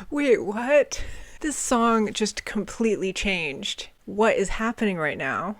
Wait, what? This song just completely changed. What is happening right now?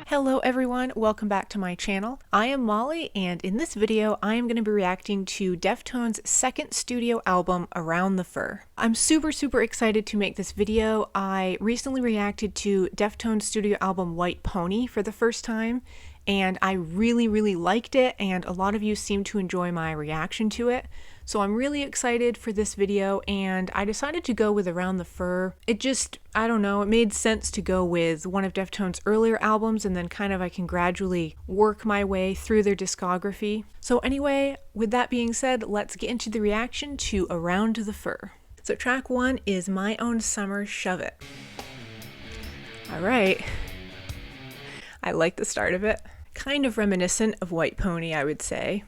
Hello everyone, welcome back to my channel. I am Molly, and in this video I am going to be reacting to Deftones' second studio album, Around the Fur. I'm super excited to make this video. I recently reacted to Deftones' studio album White Pony for the first time, and I really liked it, and a lot of you seem to enjoy my reaction to it. So I'm really excited for this video, and I decided to go with Around the Fur. It just, I don't know, it made sense to go with one of Deftones' earlier albums, and then kind of I can gradually work my way through their discography. So anyway, with that being said, let's get into the reaction to Around the Fur. So track 1 is My Own Summer, Shove It. Alright. I like the start of it. Kind of reminiscent of White Pony, I would say.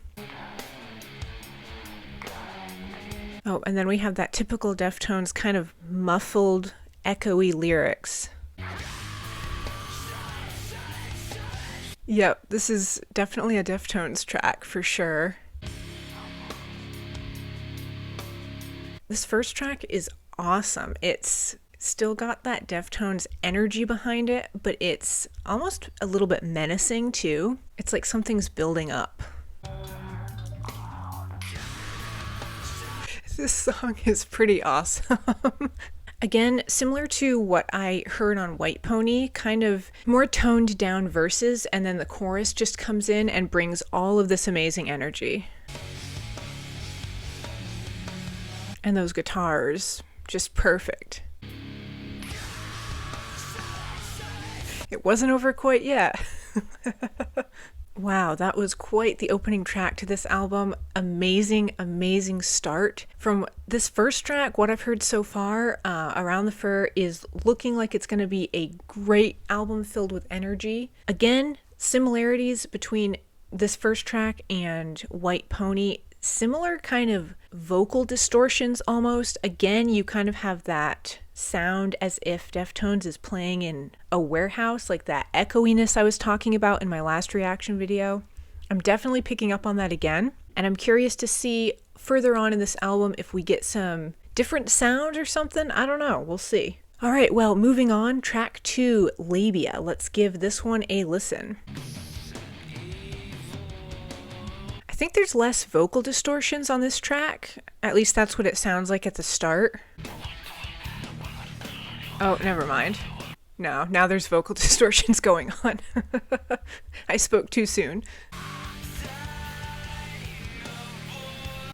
Oh, and then we have that typical Deftones kind of muffled, echoey lyrics. Yep, this is definitely a Deftones track for sure. This first track is awesome. It's still got that Deftones energy behind it, but it's almost a little bit menacing too. It's like something's building up. This song is pretty awesome. Again, similar to what I heard on White Pony, kind of more toned down verses, and then the chorus just comes in and brings all of this amazing energy. And those guitars, just perfect. It wasn't over quite yet. Wow, that was quite the opening track to this album. Amazing start. From this first track, what I've heard so far, Around the Fur is looking like it's going to be a great album filled with energy. Again, similarities between this first track and White Pony. Similar kind of vocal distortions almost. Again, you kind of have that sound as if Deftones is playing in a warehouse, like that echoiness I was talking about in my last reaction video. I'm definitely picking up on that again, and I'm curious to see further on in this album if we get some different sound or something. I don't know, we'll see. Alright, well, moving on, track 2, Lhabia. Let's give this one a listen. I think there's less vocal distortions on this track. At least that's what it sounds like at the start. Oh, never mind. No, now there's vocal distortions going on. I spoke too soon.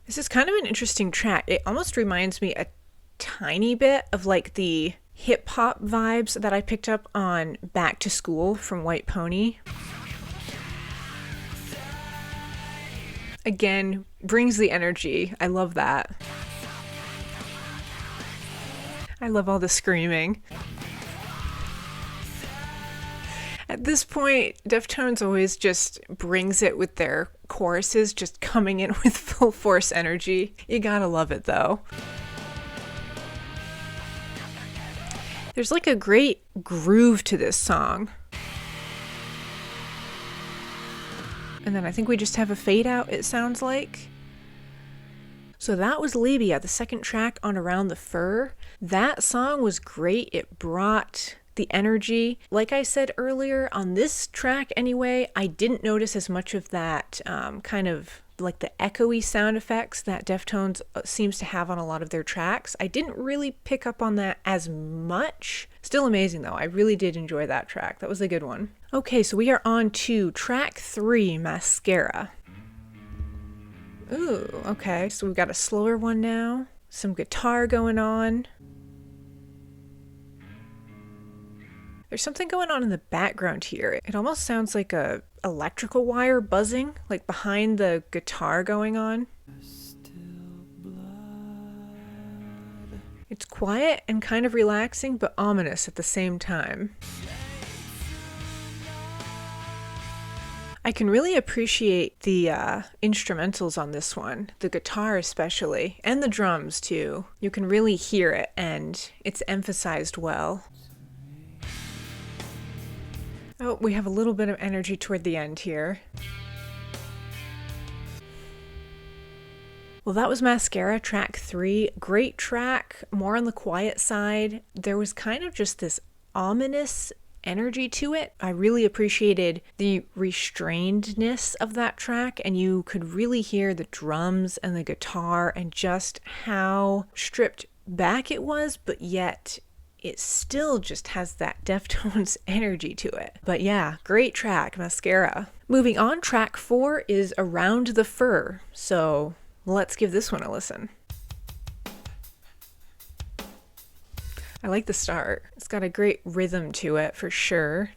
This is kind of an interesting track. It almost reminds me a tiny bit of like the hip-hop vibes that I picked up on Back to School from White Pony. Again, brings the energy. I love that. I love all the screaming. At this point, Deftones always just brings it with their choruses, just coming in with full force energy. You gotta love it though. There's like a great groove to this song. And then I think we just have a fade out, it sounds like. So that was Lhabia, the second track on Around the Fur. That song was great. It brought the energy. Like I said earlier, on this track anyway, I didn't notice as much of that kind of like the echoey sound effects that Deftones seems to have on a lot of their tracks. I didn't really pick up on that as much. Still amazing though. I really did enjoy that track. That was a good one. Okay, so we are on to track 3, Mascara. Ooh, okay, so we've got a slower one now. Some guitar going on. There's something going on in the background here. It almost sounds like a electrical wire buzzing, like behind the guitar going on. It's quiet and kind of relaxing, but ominous at the same time. I can really appreciate the instrumentals on this one, the guitar especially, and the drums too. You can really hear it, and it's emphasized well. Oh, we have a little bit of energy toward the end here. Well, that was Mascara, track 3. Great track, more on the quiet side. There was kind of just this ominous energy to it. I really appreciated the restrainedness of that track, and you could really hear the drums and the guitar and just how stripped back it was, but yet it still just has that Deftones energy to it. But yeah, great track, Mascara. Moving on, track 4 is Around the Fur. So let's give this one a listen. I like the start. It's got a great rhythm to it for sure.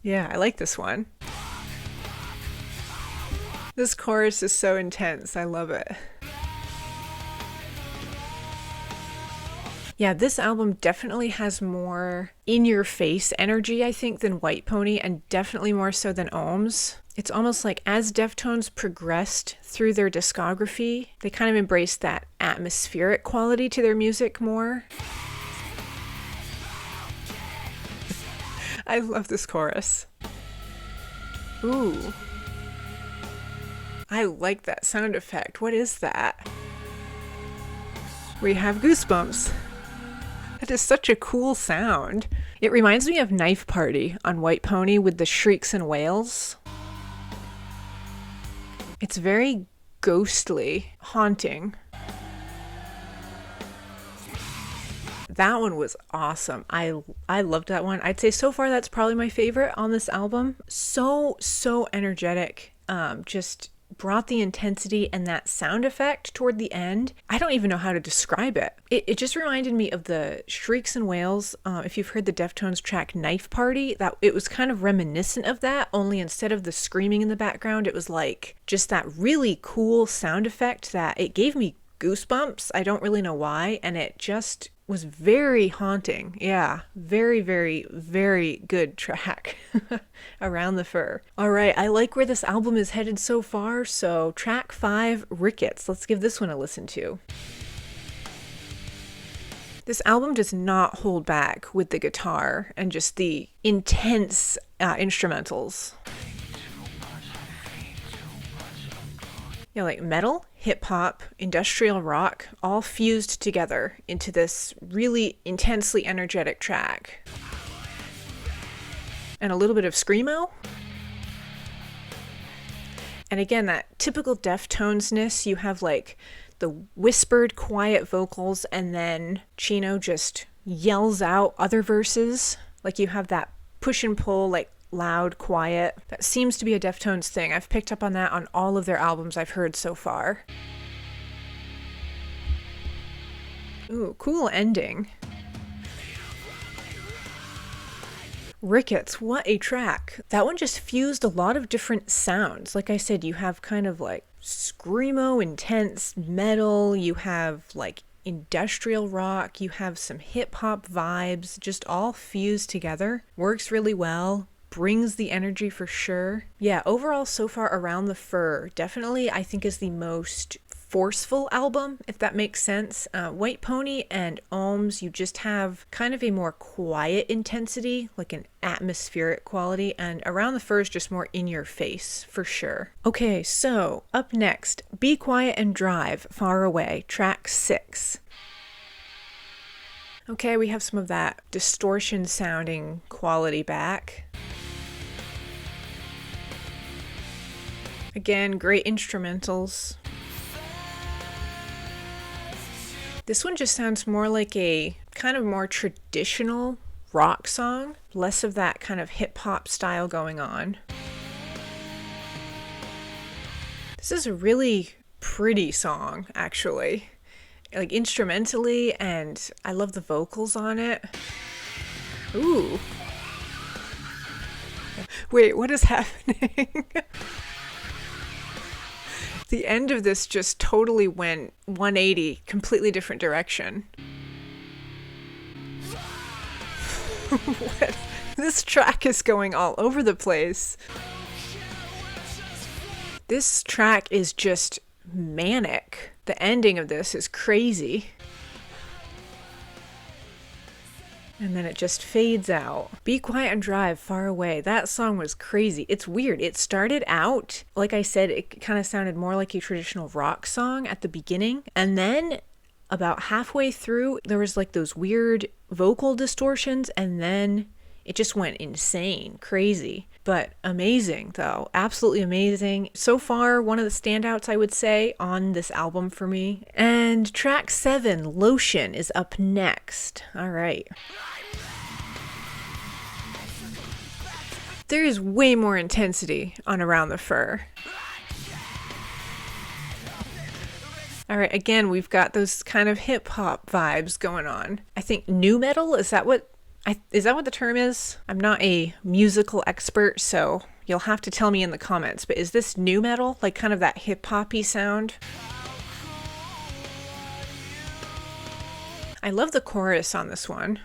Yeah, I like this one. This chorus is so intense. I love it. Yeah, this album definitely has more in-your-face energy, I think, than White Pony, and definitely more so than Ohms. It's almost like as Deftones progressed through their discography, they kind of embraced that atmospheric quality to their music more. I love this chorus. Ooh. I like that sound effect. What is that? We have goosebumps. That is such a cool sound. It reminds me of Knife Party on White Pony with the shrieks and wails. It's very ghostly, haunting. That one was awesome. I loved that one. I'd say so far that's probably my favorite on this album. So energetic. Just brought the intensity and that sound effect toward the end. I don't even know how to describe it. It just reminded me of the shrieks and wails. If you've heard the Deftones track Knife Party, that it was kind of reminiscent of that, only instead of the screaming in the background, it was like just that really cool sound effect that it gave me goosebumps. I don't really know why, and it just was very haunting. Yeah, very good track. Around the Fur. All right, I like where this album is headed so far, so track 5, Rickets. Let's give this one a listen to. This album does not hold back with the guitar and just the intense instrumentals. Yeah, like metal, hip-hop, industrial rock, all fused together into this really intensely energetic track. And a little bit of screamo. And again, that typical Deftones-ness, you have like the whispered, quiet vocals, and then Chino just yells out other verses. Like you have that push and pull, like loud, quiet. That seems to be a Deftones thing. I've picked up on that on all of their albums I've heard so far. Ooh, cool ending. Rickets, what a track. That one just fused a lot of different sounds. Like I said, you have kind of like screamo, intense metal, you have like industrial rock, you have some hip-hop vibes, just all fused together. Works really well. Brings the energy for sure. Yeah, overall so far Around the Fur definitely I think is the most forceful album, if that makes sense. White Pony and Ohms, you just have kind of a more quiet intensity, like an atmospheric quality, and Around the Fur is just more in your face for sure. Okay, so up next, Be Quiet and Drive, Far Away, track 6. Okay, we have some of that distortion sounding quality back. Again, great instrumentals. This one just sounds more like a kind of more traditional rock song, less of that kind of hip-hop style going on. This is a really pretty song, actually. Like instrumentally, and I love the vocals on it. Ooh. Wait, what is happening? The end of this just totally went 180, completely different direction. What? This track is going all over the place. This track is just manic. The ending of this is crazy. And then it just fades out. Be quiet and drive far away. That song was crazy. It's weird. It started out, like I said, it kind of sounded more like a traditional rock song at the beginning. And then about halfway through, there was like those weird vocal distortions. And then it just went insane, crazy. But amazing, though. Absolutely amazing. So far, one of the standouts, I would say, on this album for me. And track 7, Lotion, is up next. All right. There is way more intensity on Around the Fur. All right, again, we've got those kind of hip-hop vibes going on. I think nu metal, is that what the term is? I'm not a musical expert, so you'll have to tell me in the comments, but is this nu metal? Like kind of that hip-hoppy sound? I love the chorus on this one.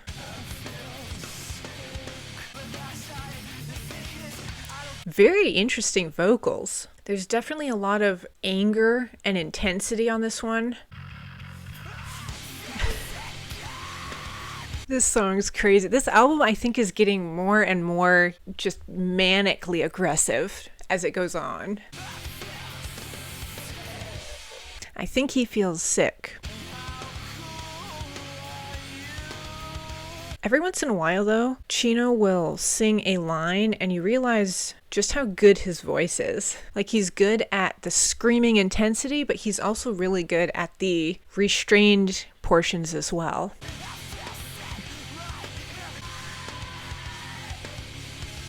Very interesting vocals. There's definitely a lot of anger and intensity on this one. This song's crazy. This album, I think, is getting more and more just manically aggressive as it goes on. I think he feels sick. Every once in a while, though, Chino will sing a line and you realize just how good his voice is. Like, he's good at the screaming intensity, but he's also really good at the restrained portions as well.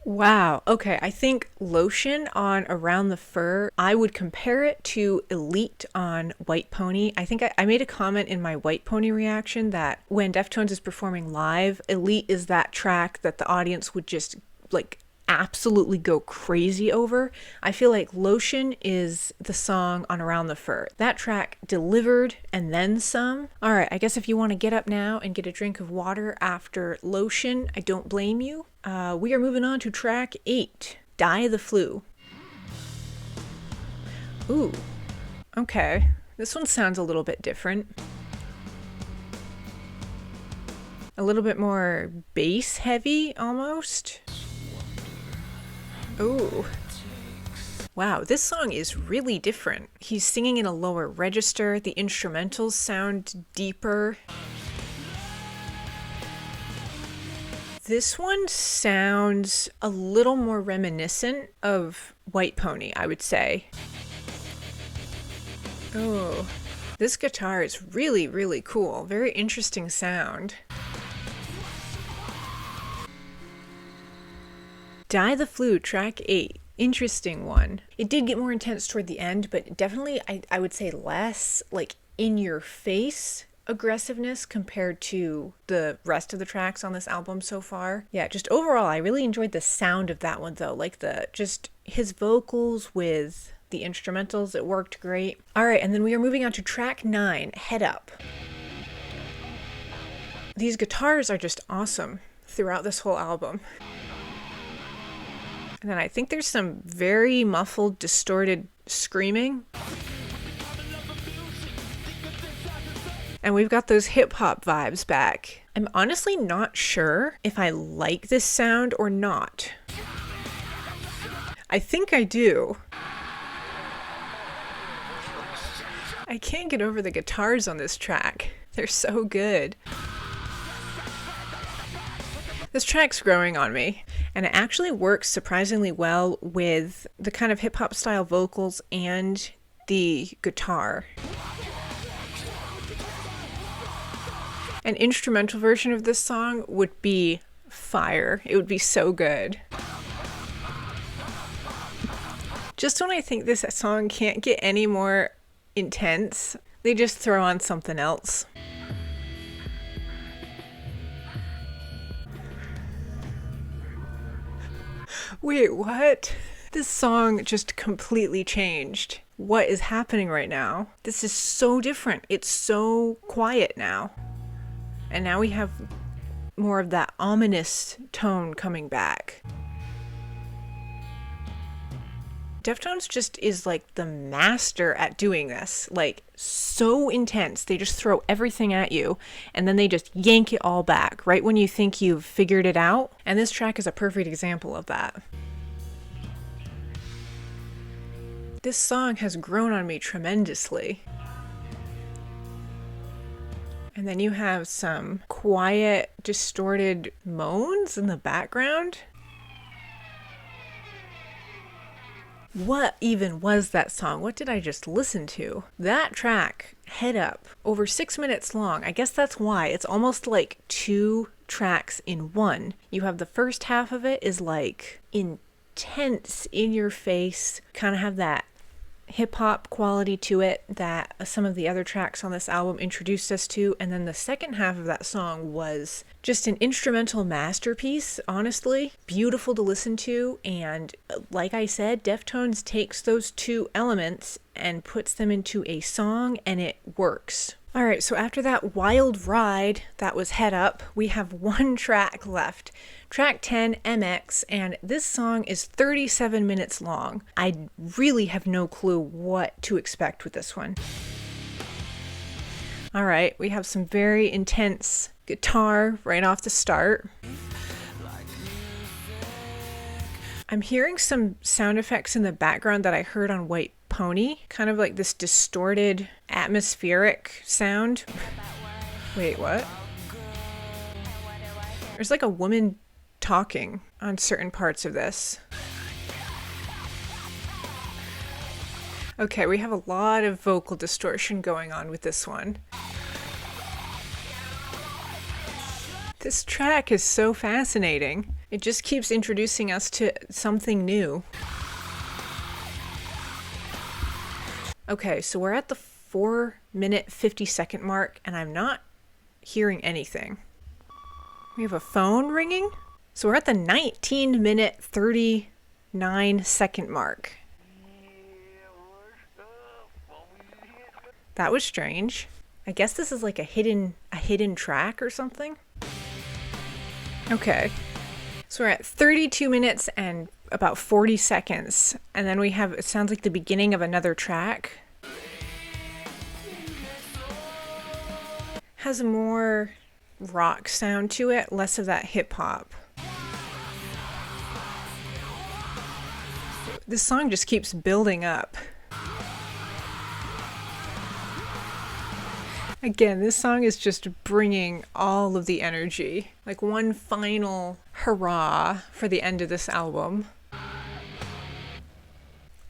Wow. Okay. I think Lotion on Around the Fur, I would compare it to Elite on White Pony. I think I made a comment in my White Pony reaction that when Deftones is performing live, Elite is that track that the audience would just like absolutely go crazy over. I feel like Lotion is the song on Around the Fur. That track delivered and then some. All right, I guess if you want to get up now and get a drink of water after Lotion, I don't blame you. We are moving on to track 8, Dai the Flu. Ooh, okay. This one sounds a little bit different. A little bit more bass heavy almost. Ooh. Wow, this song is really different. He's singing in a lower register. The instrumentals sound deeper. This one sounds a little more reminiscent of White Pony, I would say. Oh, this guitar is really, really cool. Very interesting sound. Dai the Flu, track 8. Interesting one. It did get more intense toward the end, but definitely I would say less like in your face aggressiveness compared to the rest of the tracks on this album so far. Yeah, just overall, I really enjoyed the sound of that one though. Like just his vocals with the instrumentals, it worked great. All right, and then we are moving on to track 9, Headup. These guitars are just awesome throughout this whole album. And then I think there's some very muffled, distorted screaming. And we've got those hip-hop vibes back. I'm honestly not sure if I like this sound or not. I think I do. I can't get over the guitars on this track. They're so good. This track's growing on me, and it actually works surprisingly well with the kind of hip-hop style vocals and the guitar. An instrumental version of this song would be fire. It would be so good. Just when I think this song can't get any more intense, they just throw on something else. Wait, what? This song just completely changed. What is happening right now? This is so different. It's so quiet now. And now we have more of that ominous tone coming back. Deftones just is like the master at doing this. Like, so intense. They just throw everything at you and then they just yank it all back right when you think you've figured it out. And this track is a perfect example of that. This song has grown on me tremendously. And then you have some quiet, distorted moans in the background. What even was that song? What did I just listen to? That track, Headup, over 6 minutes long. I guess that's why. It's almost like 2 tracks in one. You have the first half of it is like intense, in your face, kind of have that hip-hop quality to it that some of the other tracks on this album introduced us to, and then the second half of that song was just an instrumental masterpiece, honestly. Beautiful to listen to, and like I said, Deftones takes those 2 elements and puts them into a song, and it works. Alright, so after that wild ride that was Headup, we have 1 track left. Track 10, MX, and this song is 37 minutes long. I really have no clue what to expect with this one. Alright, we have some very intense guitar right off the start. I'm hearing some sound effects in the background that I heard on White Pony, kind of like this distorted atmospheric sound. Wait, what? There's like a woman talking on certain parts of this. Okay, we have a lot of vocal distortion going on with this one. This track is so fascinating. It just keeps introducing us to something new. Okay, so we're at the 4-minute 50-second mark, and I'm not hearing anything. We have a phone ringing? So we're at the 19-minute 39-second mark. That was strange. I guess this is like a hidden track or something. Okay. So we're at 32 minutes and about 40 seconds. And then we have, it sounds like the beginning of another track. Has a more rock sound to it, less of that hip hop. This song just keeps building up. Again, this song is just bringing all of the energy. Like one final hurrah for the end of this album.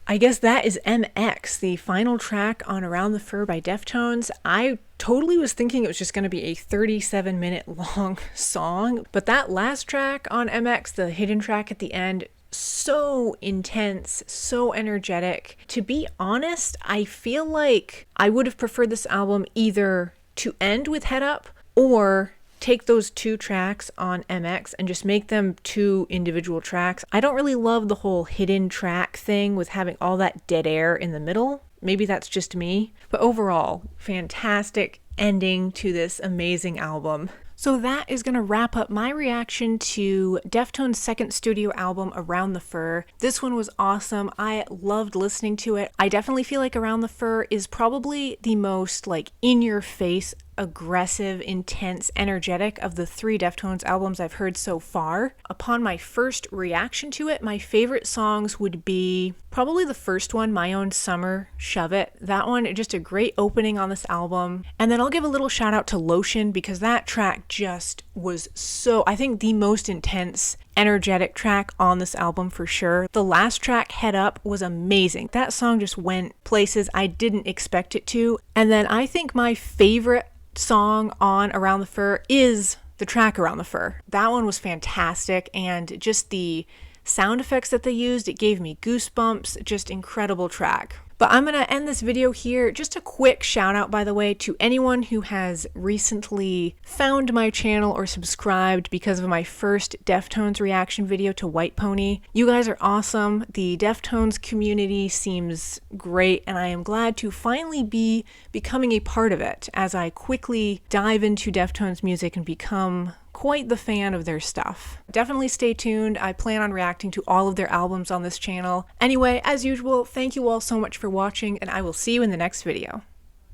I guess that is MX, the final track on Around the Fur by Deftones. I totally was thinking it was just going to be a 37-minute long song, but that last track on MX, the hidden track at the end, so intense, so energetic. To be honest, I feel like I would have preferred this album either to end with Headup or take those 2 tracks on MX and just make them 2 individual tracks. I don't really love the whole hidden track thing with having all that dead air in the middle. Maybe that's just me. But overall, fantastic ending to this amazing album. So that is going to wrap up my reaction to Deftones' second studio album, Around the Fur. This one was awesome. I loved listening to it. I definitely feel like Around the Fur is probably the most like in-your-face, aggressive, intense, energetic of the 3 Deftones albums I've heard so far. Upon my first reaction to it, my favorite songs would be probably the first one, My Own Summer, Shove It. That one, just a great opening on this album. And then I'll give a little shout out to Lotion because that track just was so, I think, the most intense, energetic track on this album for sure. The last track, Headup, was amazing. That song just went places I didn't expect it to. And then I think my favorite song on Around the Fur is the track Around the Fur. That one was fantastic, and just the sound effects that they used, it gave me goosebumps. Just incredible track. But I'm going to end this video here. Just a quick shout out, by the way, to anyone who has recently found my channel or subscribed because of my first Deftones reaction video to White Pony. You guys are awesome. The Deftones community seems great, and I am glad to finally be becoming a part of it as I quickly dive into Deftones music and become quite the fan of their stuff. Definitely stay tuned. I plan on reacting to all of their albums on this channel. Anyway, as usual, thank you all so much for watching, and I will see you in the next video.